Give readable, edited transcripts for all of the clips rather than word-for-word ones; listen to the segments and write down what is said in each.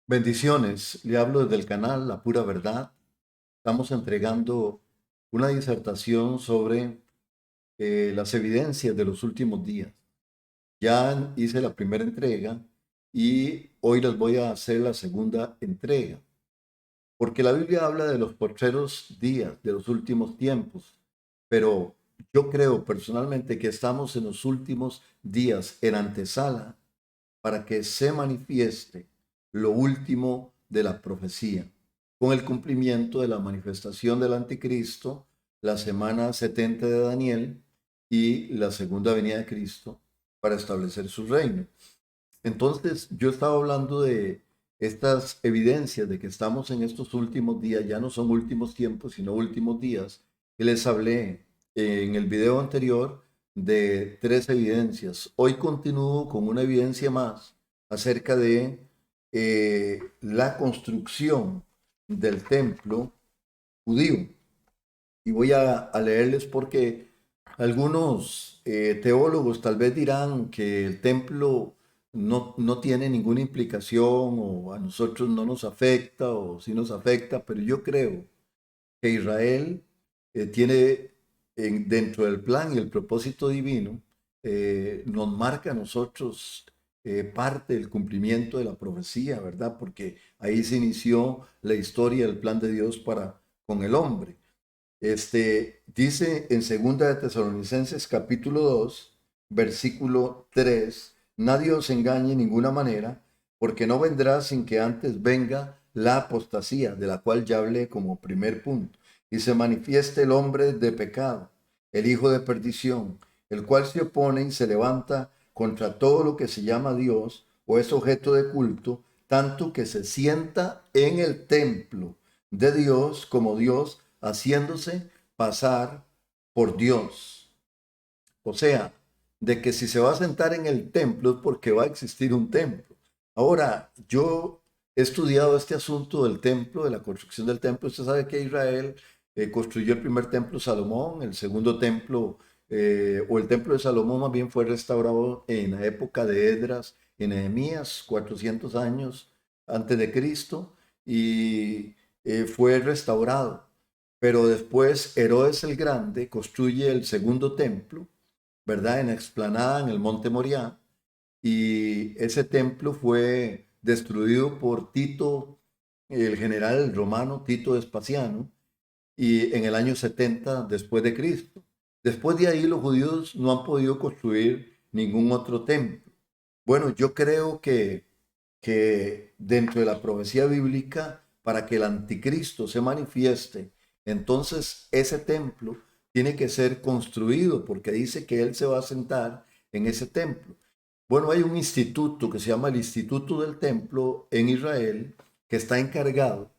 Bendiciones, le hablo desde el canal La Pura Verdad. Estamos entregando una disertación sobre las evidencias de los últimos días. Ya hice la primera entrega y hoy les voy a hacer la segunda entrega, porque la Biblia habla de los postreros días, de los últimos tiempos, pero yo creo personalmente que estamos en los últimos días, en antesala para que se manifieste lo último de la profecía, con el cumplimiento de la manifestación del anticristo, la semana 70 de Daniel y la segunda venida de Cristo para establecer su reino. Entonces, yo estaba hablando de estas evidencias de que estamos en estos últimos días, ya no son últimos tiempos, sino últimos días, y les hablé en el video anterior de tres evidencias. Hoy continúo con una evidencia más acerca de la construcción del templo judío. Y voy a leerles porque algunos teólogos tal vez dirán que el templo no tiene ninguna implicación o a nosotros no nos afecta o sí nos afecta, pero yo creo que Israel tiene dentro del plan y el propósito divino, nos marca a nosotros parte del cumplimiento de la profecía, ¿verdad? Porque ahí se inició la historia del plan de Dios para con el hombre. Dice en Segunda de Tesalonicenses capítulo 2 versículo 3: nadie os engañe en ninguna manera, porque no vendrá sin que antes venga la apostasía, de la cual ya hablé como primer punto, y se manifieste el hombre de pecado, el hijo de perdición, el cual se opone y se levanta contra todo lo que se llama Dios o es objeto de culto, tanto que se sienta en el templo de Dios como Dios, haciéndose pasar por Dios. O sea, de que si se va a sentar en el templo es porque va a existir un templo. Ahora, yo he estudiado este asunto del templo, de la construcción del templo. Usted sabe que Israel construyó el primer templo Salomón, el segundo templo, o el templo de Salomón más bien fue restaurado en la época de Edras, en Nehemías, 400 años antes de Cristo, y fue restaurado. Pero después Herodes el Grande construye el segundo templo, ¿verdad? En explanada en el Monte Moriah. Y ese templo fue destruido por Tito, el general romano Tito Vespasiano, y en el año 70 después de Cristo. Después de ahí los judíos no han podido construir ningún otro templo. Bueno, yo creo que dentro de la profecía bíblica, para que el anticristo se manifieste, entonces ese templo tiene que ser construido, porque dice que él se va a sentar en ese templo. Bueno, hay un instituto que se llama el Instituto del Templo en Israel, que está encargado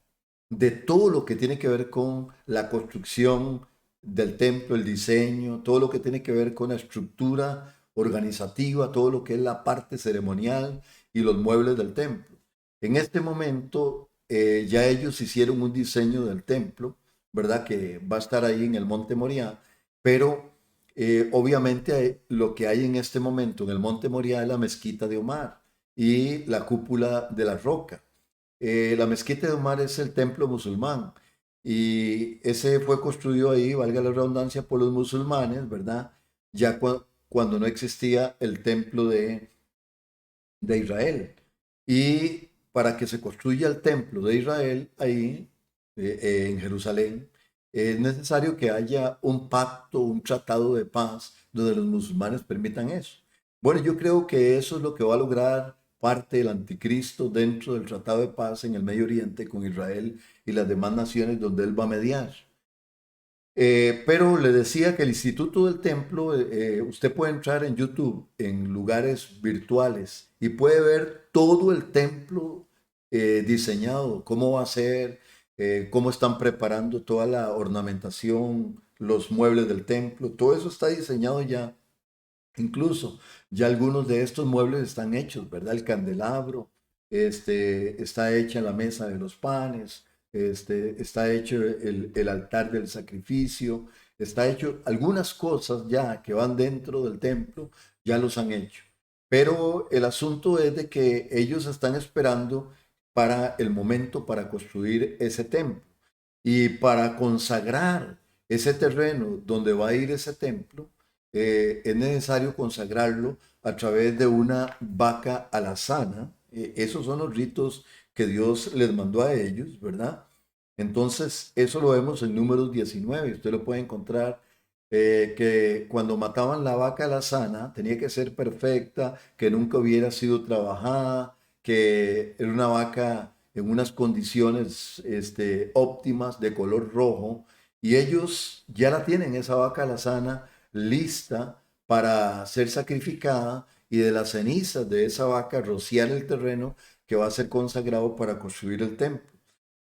de todo lo que tiene que ver con la construcción del templo, el diseño, todo lo que tiene que ver con la estructura organizativa, todo lo que es la parte ceremonial y los muebles del templo. En este momento ya ellos hicieron un diseño del templo, ¿verdad? Que va a estar ahí en el Monte Moriah, pero obviamente lo que hay en este momento en el Monte Moriah es la mezquita de Omar y la cúpula de la roca. La mezquita de Omar es el templo musulmán y ese fue construido ahí, valga la redundancia, por los musulmanes, ¿verdad? Ya cuando no existía el templo de Israel. Y para que se construya el templo de Israel ahí, en Jerusalén, es necesario que haya un pacto, un tratado de paz donde los musulmanes permitan eso. Bueno, yo creo que eso es lo que va a lograr parte del anticristo dentro del tratado de paz en el Medio Oriente con Israel y las demás naciones donde él va a mediar. Pero le decía que el Instituto del Templo, usted puede entrar en YouTube, en lugares virtuales, y puede ver todo el templo diseñado, cómo va a ser, cómo están preparando toda la ornamentación, los muebles del templo, todo eso está diseñado ya. Incluso ya algunos de estos muebles están hechos, ¿verdad? El candelabro, está hecha la mesa de los panes, está hecho el altar del sacrificio, está hecho algunas cosas ya que van dentro del templo, ya los han hecho. Pero el asunto es de que ellos están esperando para el momento para construir ese templo. Y para consagrar ese terreno donde va a ir ese templo, es necesario consagrarlo a través de una vaca alazana. Esos son los ritos que Dios les mandó a ellos, ¿verdad? Entonces, eso lo vemos en Números 19. Usted lo puede encontrar, que cuando mataban la vaca alazana tenía que ser perfecta, que nunca hubiera sido trabajada, que era una vaca en unas condiciones óptimas de color rojo, y ellos ya la tienen, esa vaca alazana, lista para ser sacrificada, y de las cenizas de esa vaca rociar el terreno que va a ser consagrado para construir el templo.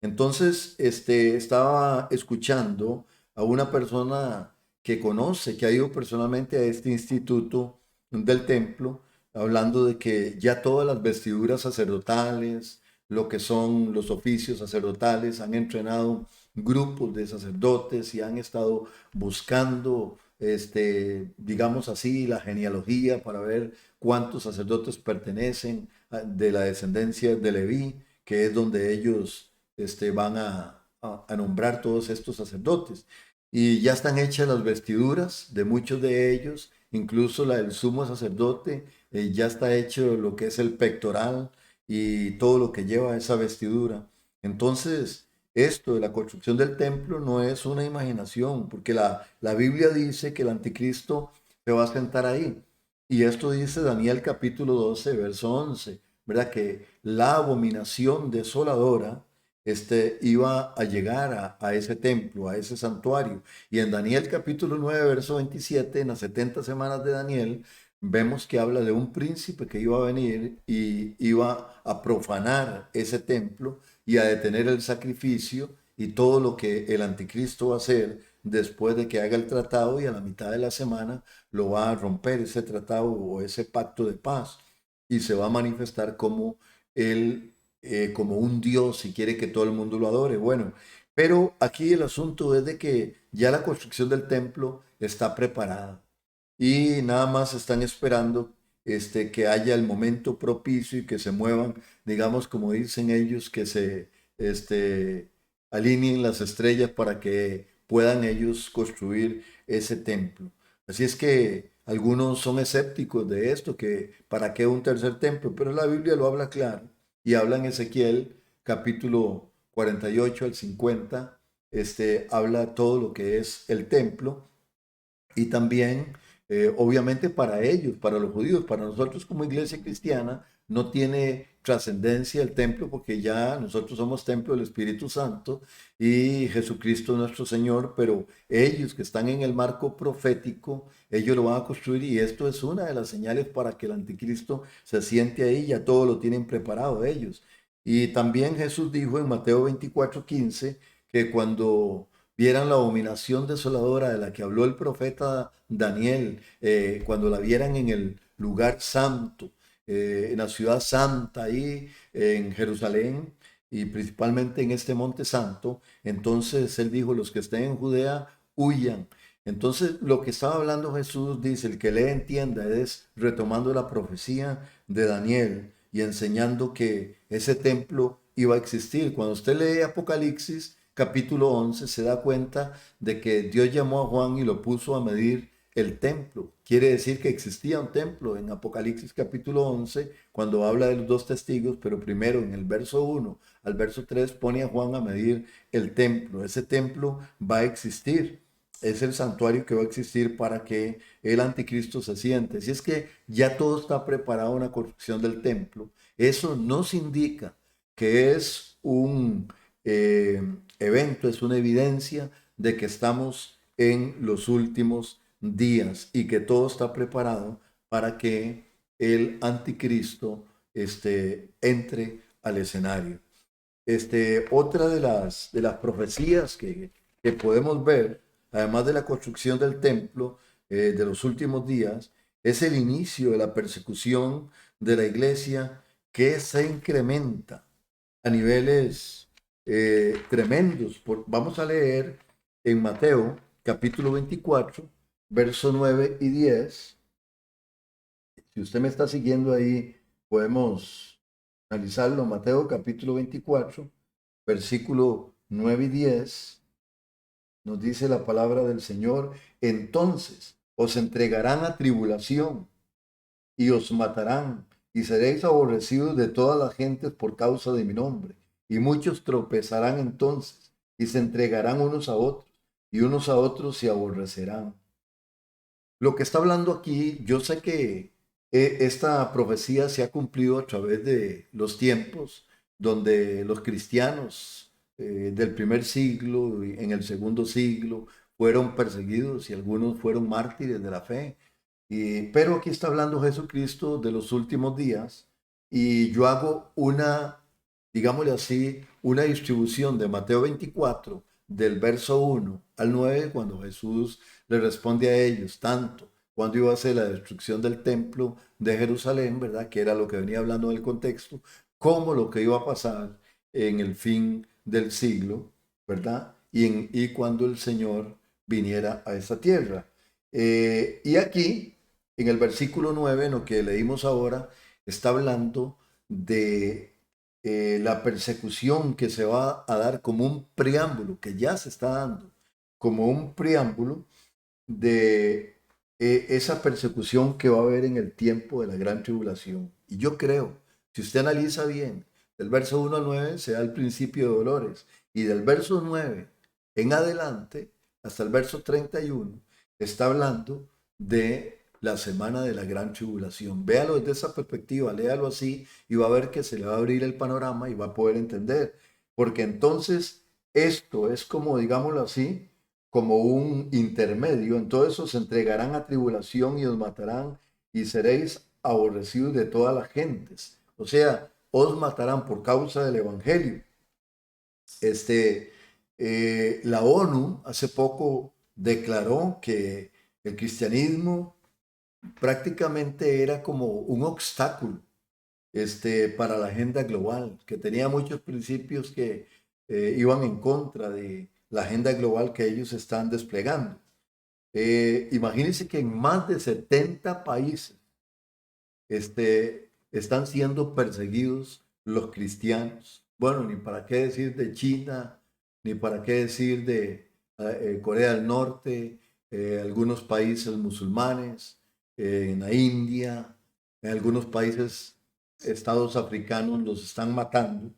Entonces, estaba escuchando a una persona que conoce, que ha ido personalmente a este instituto del templo, hablando de que ya todas las vestiduras sacerdotales, lo que son los oficios sacerdotales, han entrenado grupos de sacerdotes y han estado buscando, digamos así, la genealogía para ver cuántos sacerdotes pertenecen de la descendencia de Leví, que es donde ellos van a nombrar todos estos sacerdotes. Y ya están hechas las vestiduras de muchos de ellos, incluso la del sumo sacerdote, ya está hecho lo que es el pectoral y todo lo que lleva esa vestidura. Entonces, esto de la construcción del templo no es una imaginación, porque la Biblia dice que el anticristo se va a sentar ahí. Y esto dice Daniel capítulo 12, verso 11, ¿verdad? Que la abominación desoladora iba a llegar a ese templo, a ese santuario. Y en Daniel capítulo 9, verso 27, en las 70 semanas de Daniel, vemos que habla de un príncipe que iba a venir y iba a profanar ese templo y a detener el sacrificio y todo lo que el anticristo va a hacer después de que haga el tratado, y a la mitad de la semana lo va a romper ese tratado o ese pacto de paz, y se va a manifestar como él, como un Dios, si quiere que todo el mundo lo adore. Bueno, pero aquí el asunto es de que ya la construcción del templo está preparada y nada más están esperando que haya el momento propicio y que se muevan, digamos, como dicen ellos, que se alineen las estrellas para que puedan ellos construir ese templo. Así es que algunos son escépticos de esto, que para qué un tercer templo, pero la Biblia lo habla claro y habla en Ezequiel capítulo 48 al 50, habla todo lo que es el templo. Y también, obviamente para ellos, para los judíos, para nosotros como iglesia cristiana, no tiene trascendencia el templo, porque ya nosotros somos templo del Espíritu Santo y Jesucristo nuestro Señor, pero ellos que están en el marco profético, ellos lo van a construir, y esto es una de las señales para que el anticristo se siente ahí. Ya todo lo tienen preparado ellos. Y también Jesús dijo en Mateo 24:15 que cuando vieran la abominación desoladora de la que habló el profeta Daniel, cuando la vieran en el lugar santo, en la ciudad santa, ahí en Jerusalén, y principalmente en este monte santo, entonces él dijo: los que estén en Judea, huyan. Entonces, lo que estaba hablando Jesús, dice, el que lee entienda, es retomando la profecía de Daniel y enseñando que ese templo iba a existir. Cuando usted lee Apocalipsis capítulo 11, se da cuenta de que Dios llamó a Juan y lo puso a medir el templo. Quiere decir que existía un templo en Apocalipsis capítulo 11, cuando habla de los dos testigos, pero primero en el verso 1 al verso 3 pone a Juan a medir el templo. Ese templo va a existir. Es el santuario que va a existir para que el anticristo se siente. Si es que ya todo está preparado en la construcción del templo, eso nos indica que es un eh, evento, es una evidencia de que estamos en los últimos días y que todo está preparado para que el anticristo entre al escenario. Otra de las profecías que podemos ver, además de la construcción del templo de los últimos días, es el inicio de la persecución de la iglesia, que se incrementa a niveles tremendos. Vamos a leer en Mateo capítulo 24, verso 9 y 10. Si usted me está siguiendo ahí, podemos analizarlo. Mateo capítulo 24, versículo 9 y 10, nos dice la palabra del Señor: entonces os entregarán a tribulación y os matarán, y seréis aborrecidos de todas las gentes por causa de mi nombre. Y muchos tropezarán entonces, y se entregarán unos a otros, y unos a otros se aborrecerán. Lo que está hablando aquí, yo sé que esta profecía se ha cumplido a través de los tiempos, donde los cristianos del primer siglo y en el segundo siglo fueron perseguidos y algunos fueron mártires de la fe. Pero aquí está hablando Jesucristo de los últimos días, y yo hago una, digámosle así, una distribución de Mateo 24, del verso 1 al 9, cuando Jesús le responde a ellos, tanto cuando iba a ser la destrucción del templo de Jerusalén, ¿verdad? Que era lo que venía hablando del contexto, como lo que iba a pasar en el fin del siglo, ¿verdad? Y cuando el Señor viniera a esta tierra. Y aquí, en el versículo 9, en lo que leímos ahora, está hablando de la persecución que se va a dar como un preámbulo, que ya se está dando, como un preámbulo de esa persecución que va a haber en el tiempo de la gran tribulación. Y yo creo, si usted analiza bien, del verso 1 al 9 se da el principio de dolores, y del verso 9 en adelante, hasta el verso 31, está hablando de la semana de la gran tribulación. Véalo desde esa perspectiva, léalo así, y va a ver que se le va a abrir el panorama y va a poder entender. Porque entonces esto es como, digámoslo así, como un intermedio. Entonces os entregarán a tribulación y os matarán, y seréis aborrecidos de todas las gentes. O sea, os matarán por causa del evangelio. La ONU hace poco declaró que el cristianismo prácticamente era como un obstáculo para la agenda global, que tenía muchos principios que iban en contra de la agenda global que ellos están desplegando. Imagínense que en más de 70 países están siendo perseguidos los cristianos. Bueno, ni para qué decir de China, ni para qué decir de Corea del Norte, algunos países musulmanes, en la India, en algunos países, estados africanos, los están matando,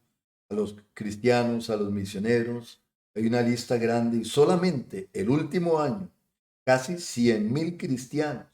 a los cristianos, a los misioneros. Hay una lista grande, y solamente el último año, casi 100.000 cristianos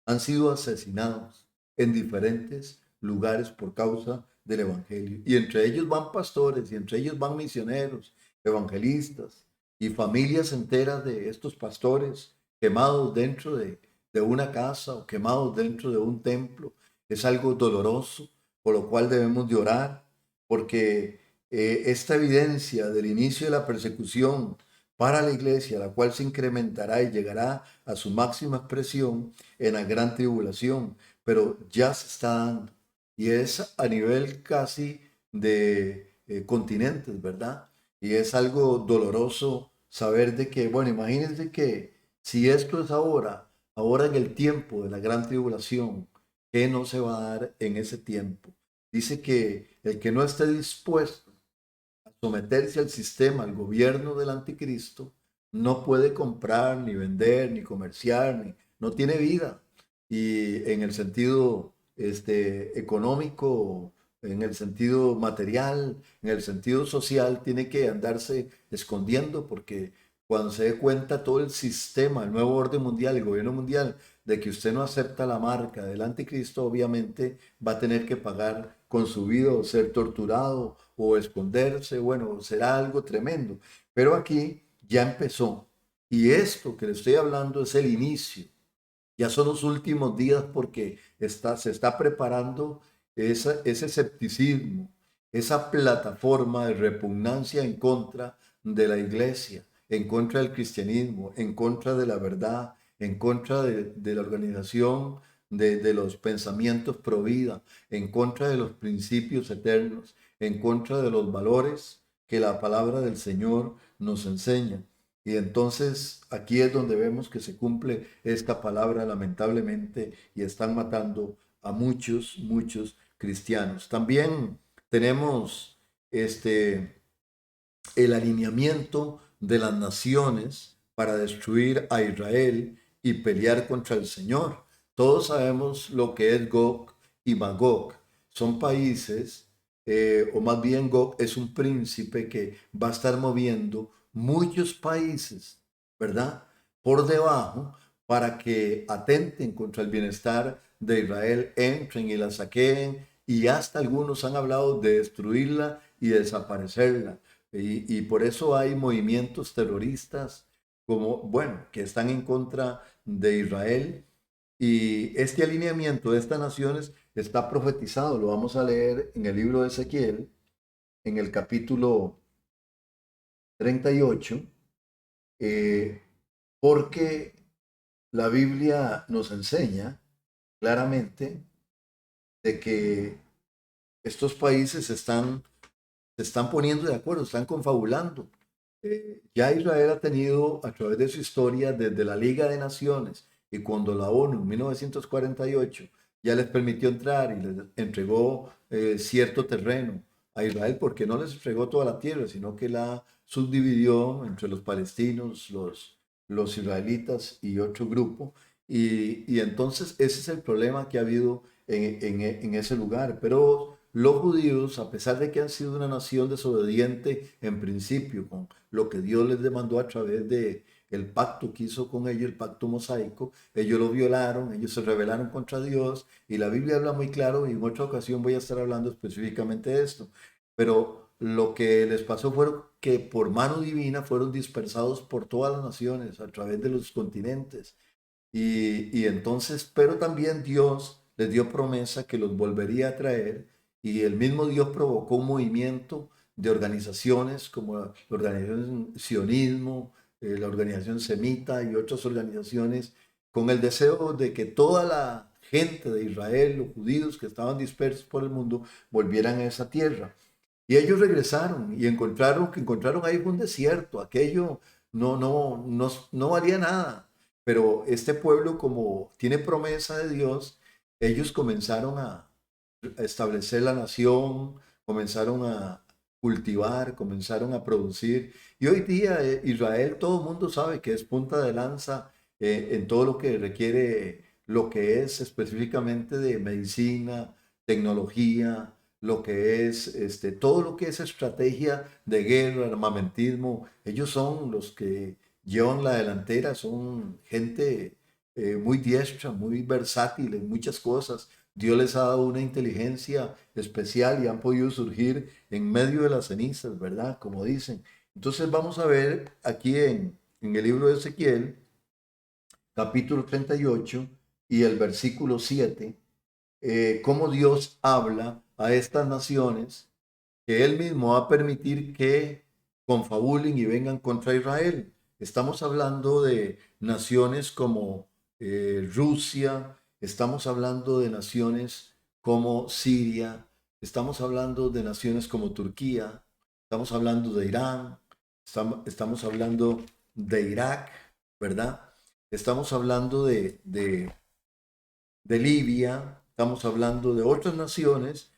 han sido asesinados en diferentes lugares por causa del Evangelio. Y entre ellos van pastores, y entre ellos van misioneros, evangelistas, y familias enteras de estos pastores quemados dentro de una casa o quemados dentro de un templo. Es algo doloroso, por lo cual debemos de orar, porque esta evidencia del inicio de la persecución para la iglesia, la cual se incrementará y llegará a su máxima expresión en la gran tribulación, pero ya se está dando, y es a nivel casi de continentes, ¿verdad? Y es algo doloroso saber de que, bueno, imagínense que si esto es ahora, ahora en el tiempo de la gran tribulación, ¿qué no se va a dar en ese tiempo? Dice que el que no esté dispuesto someterse al sistema, al gobierno del anticristo, no puede comprar, ni vender, ni comerciar, no tiene vida. Y en el sentido económico, en el sentido material, en el sentido social, tiene que andarse escondiendo, porque cuando se dé cuenta todo el sistema, el nuevo orden mundial, el gobierno mundial, de que usted no acepta la marca del anticristo, obviamente va a tener que pagar con su vida, o ser torturado, o esconderse. Bueno, será algo tremendo. Pero aquí ya empezó. Y esto que le estoy hablando es el inicio. Ya son los últimos días, porque se está preparando ese escepticismo, esa plataforma de repugnancia en contra de la iglesia, en contra del cristianismo, en contra de la verdad, en contra de la organización de los pensamientos pro vida, en contra de los principios eternos, en contra de los valores que la palabra del Señor nos enseña. Y entonces aquí es donde vemos que se cumple esta palabra, lamentablemente, y están matando a muchos, muchos cristianos. También tenemos el alineamiento de las naciones para destruir a Israel y pelear contra el Señor. Todos sabemos lo que es Gog y Magog. Son países, o más bien Gog es un príncipe que va a estar moviendo muchos países, ¿verdad? Por debajo para que atenten contra el bienestar de Israel, entren y la saqueen, y hasta algunos han hablado de destruirla y desaparecerla. Y por eso hay movimientos terroristas como, bueno, que están en contra de Israel. Y este alineamiento de estas naciones está profetizado, lo vamos a leer en el libro de Ezequiel, en el capítulo 38, eh, porque la Biblia nos enseña claramente de que estos países se están poniendo de acuerdo, están confabulando. Ya Israel ha tenido a través de su historia desde la Liga de Naciones y cuando la ONU en 1948 ya les permitió entrar y les entregó cierto terreno a Israel, porque no les entregó toda la tierra, sino que la subdividió entre los palestinos, los israelitas y otro grupo. Y entonces ese es el problema que ha habido en ese lugar. Pero los judíos, a pesar de que han sido una nación desobediente en principio, con lo que Dios les demandó a través de el pacto que hizo con ellos, el pacto mosaico, ellos lo violaron, ellos se rebelaron contra Dios, y la Biblia habla muy claro, y en otra ocasión voy a estar hablando específicamente de esto. Pero lo que les pasó fue que por mano divina fueron dispersados por todas las naciones a través de los continentes. Y entonces, pero también Dios les dio promesa que los volvería a traer, y el mismo Dios provocó un movimiento de organizaciones como la organización Sionismo, la organización Semita y otras organizaciones, con el deseo de que toda la gente de Israel, los judíos que estaban dispersos por el mundo, volvieran a esa tierra. Y ellos regresaron y encontraron que encontraron ahí un desierto, aquello no valía nada. Pero este pueblo, como tiene promesa de Dios, ellos comenzaron a establecer la nación, comenzaron a cultivar, comenzaron a producir. Y hoy día Israel, todo el mundo sabe que es punta de lanza en todo lo que requiere, lo que es específicamente de medicina, tecnología, lo que es todo lo que es estrategia de guerra, armamentismo. Ellos son los que llevan la delantera, son gente muy diestra, muy versátil en muchas cosas. Dios les ha dado una inteligencia especial y han podido surgir en medio de las cenizas, ¿verdad? Como dicen. Entonces vamos a ver aquí en el libro de Ezequiel, capítulo 38 y el versículo 7, cómo Dios habla a estas naciones que Él mismo va a permitir que confabulen y vengan contra Israel. Estamos hablando de naciones como Rusia, estamos hablando de naciones como Siria, estamos hablando de naciones como Turquía, estamos hablando de Irán, estamos hablando de Irak, ¿verdad? Estamos hablando de Libia, estamos hablando de otras naciones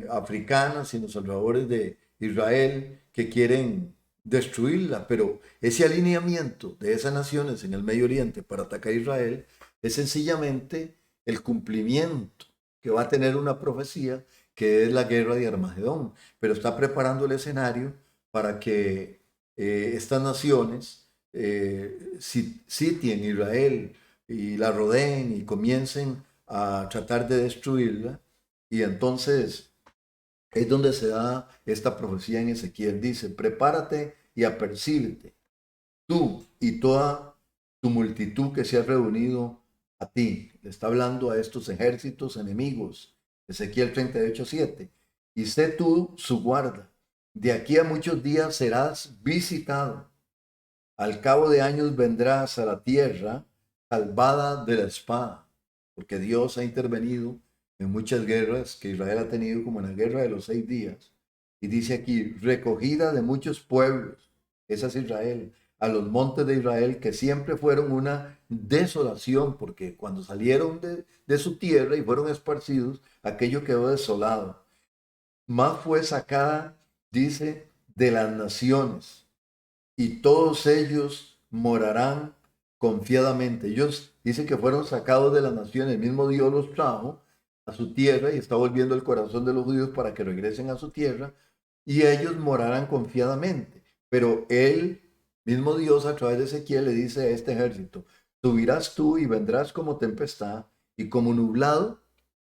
africanas y en los alrededores de Israel que quieren destruirla, pero ese alineamiento de esas naciones en el Medio Oriente para atacar a Israel es sencillamente el cumplimiento que va a tener una profecía, que es la guerra de Armagedón, pero está preparando el escenario para que estas naciones sitien Israel y la rodeen y comiencen a tratar de destruirla. Y entonces es donde se da esta profecía en Ezequiel. Dice, prepárate y apercíbete, tú y toda tu multitud que se ha reunido a ti. Le está hablando a estos ejércitos enemigos. Ezequiel 38:7. Y sé tú su guarda. De aquí a muchos días serás visitado. Al cabo de años vendrás a la tierra salvada de la espada, porque Dios ha intervenido en muchas guerras que Israel ha tenido, como en la guerra de los 6 días. Y dice aquí, recogida de muchos pueblos, esa es Israel, a los montes de Israel, que siempre fueron una desolación, porque cuando salieron de su tierra y fueron esparcidos, aquello quedó desolado. más fue sacada, dice, de las naciones, y todos ellos morarán confiadamente. Ellos dicen que fueron sacados de las naciones, el mismo Dios los trajo a su tierra y está volviendo el corazón de los judíos para que regresen a su tierra y ellos morarán confiadamente. Pero él, mismo Dios a través de Ezequiel le dice a este ejército, subirás tú y vendrás como tempestad y como nublado,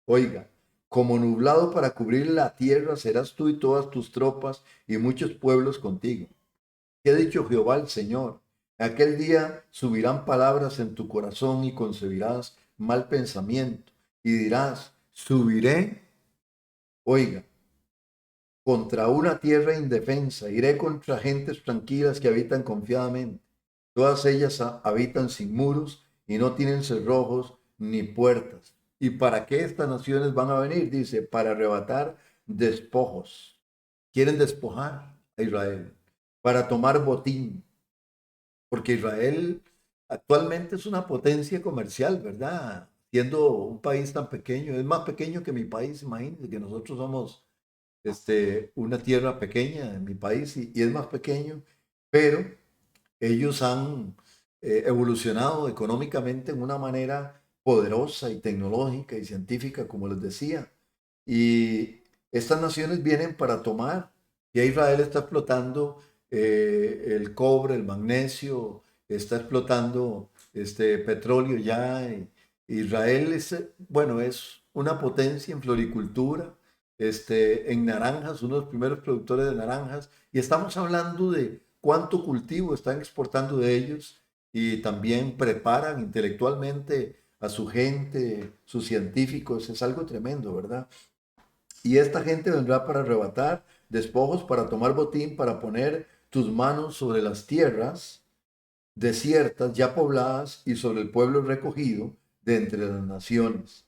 oiga, como nublado para cubrir la tierra serás tú y todas tus tropas y muchos pueblos contigo. ¿Qué ha dicho Jehová el Señor? Aquel día subirán palabras en tu corazón y concebirás mal pensamiento y dirás, subiré, oiga, contra una tierra indefensa, iré contra gentes tranquilas que habitan confiadamente. Todas ellas habitan sin muros y no tienen cerrojos ni puertas. ¿Y para qué estas naciones van a venir? Dice, para arrebatar despojos. Quieren despojar a Israel, para tomar botín, porque Israel actualmente es una potencia comercial, ¿verdad? Siendo un país tan pequeño, es más pequeño que mi país, imagínense que nosotros somos una tierra pequeña en mi país y es más pequeño, pero ellos han evolucionado económicamente en una manera poderosa y tecnológica y científica, como les decía. Y estas naciones vienen para tomar, y Israel está explotando el cobre, el magnesio, está explotando petróleo ya. Israel es, bueno, es una potencia en floricultura, en naranjas, uno de los primeros productores de naranjas, y estamos hablando de cuánto cultivo están exportando de ellos y también preparan intelectualmente a su gente, sus científicos, es algo tremendo, ¿verdad? Y esta gente vendrá para arrebatar despojos, para tomar botín, para poner tus manos sobre las tierras desiertas, ya pobladas, y sobre el pueblo recogido de entre las naciones,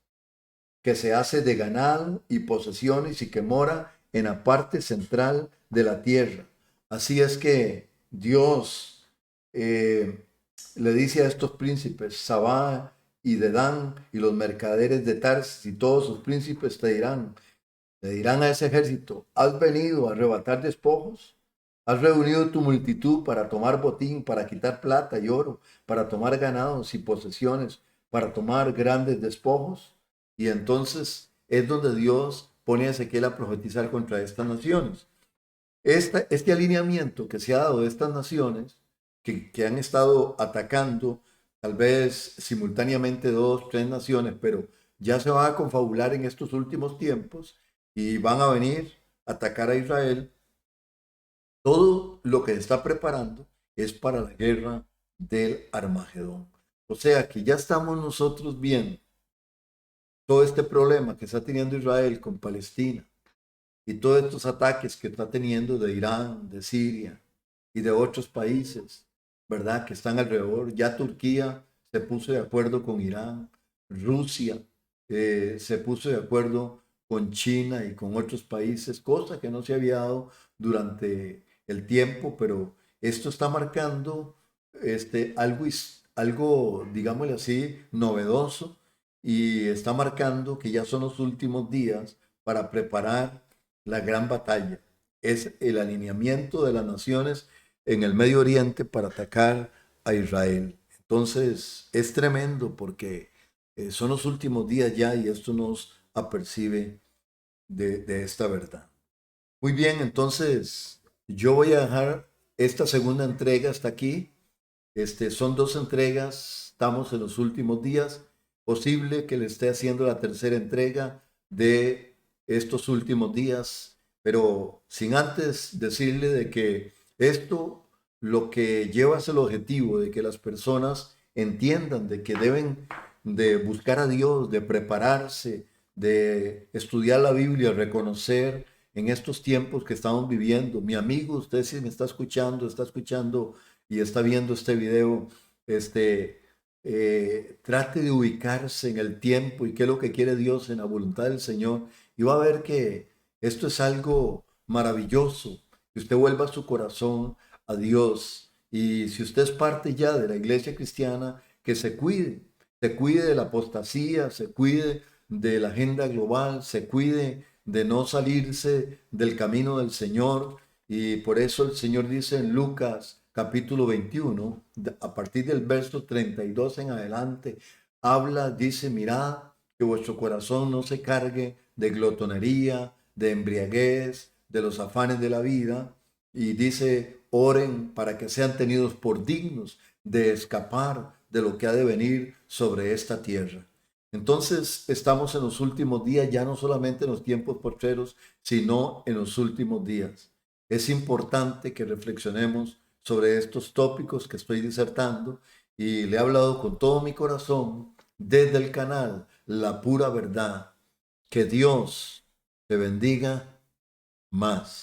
que se hace de ganado y posesiones y que mora en la parte central de la tierra. Así es que Dios le dice a estos príncipes, Sabá y Dedán y los mercaderes de Tarsis y todos sus príncipes te dirán, le dirán a ese ejército, ¿has venido a arrebatar despojos? ¿Has reunido tu multitud para tomar botín, para quitar plata y oro, para tomar ganados y posesiones, para tomar grandes despojos? Y entonces es donde Dios pone a Ezequiel a profetizar contra estas naciones. Este alineamiento que se ha dado de estas naciones, que han estado atacando tal vez simultáneamente dos, tres naciones, pero ya se van a confabular en estos últimos tiempos y van a venir a atacar a Israel. Todo lo que se está preparando es para la guerra del Armagedón. O sea que ya estamos nosotros viendo todo este problema que está teniendo Israel con Palestina y todos estos ataques que está teniendo de Irán, de Siria y de otros países, ¿verdad? Que están alrededor. Ya Turquía se puso de acuerdo con Irán, Rusia se puso de acuerdo con China y con otros países, cosa que no se había dado durante el tiempo, pero esto está marcando algo, digámosle así, novedoso y está marcando que ya son los últimos días para preparar la gran batalla. Es el alineamiento de las naciones en el Medio Oriente para atacar a Israel. Entonces es tremendo porque son los últimos días ya y esto nos apercibe de esta verdad. Muy bien, entonces yo voy a dejar esta segunda entrega hasta aquí. Son dos entregas, estamos en los últimos días. Posible que le esté haciendo la tercera entrega de estos últimos días, pero sin antes decirle de que esto lo que lleva es el objetivo de que las personas entiendan de que deben de buscar a Dios, de prepararse, de estudiar la Biblia, reconocer en estos tiempos que estamos viviendo. Mi amigo, usted si me está escuchando y está viendo este video, trate de ubicarse en el tiempo y qué es lo que quiere Dios en la voluntad del Señor y va a ver que esto es algo maravilloso, que usted vuelva su corazón a Dios y si usted es parte ya de la iglesia cristiana, que se cuide de la apostasía, se cuide de la agenda global, se cuide de no salirse del camino del Señor. Y por eso el Señor dice en Lucas capítulo 21, a partir del verso 32 en adelante, habla, dice, mirad que vuestro corazón no se cargue de glotonería, de embriaguez, de los afanes de la vida. Y dice, oren para que sean tenidos por dignos de escapar de lo que ha de venir sobre esta tierra. Entonces estamos en los últimos días, ya no solamente en los tiempos postreros, sino en los últimos días. Es importante que reflexionemos sobre estos tópicos que estoy disertando y le he hablado con todo mi corazón desde el canal La Pura Verdad. Que Dios te bendiga más.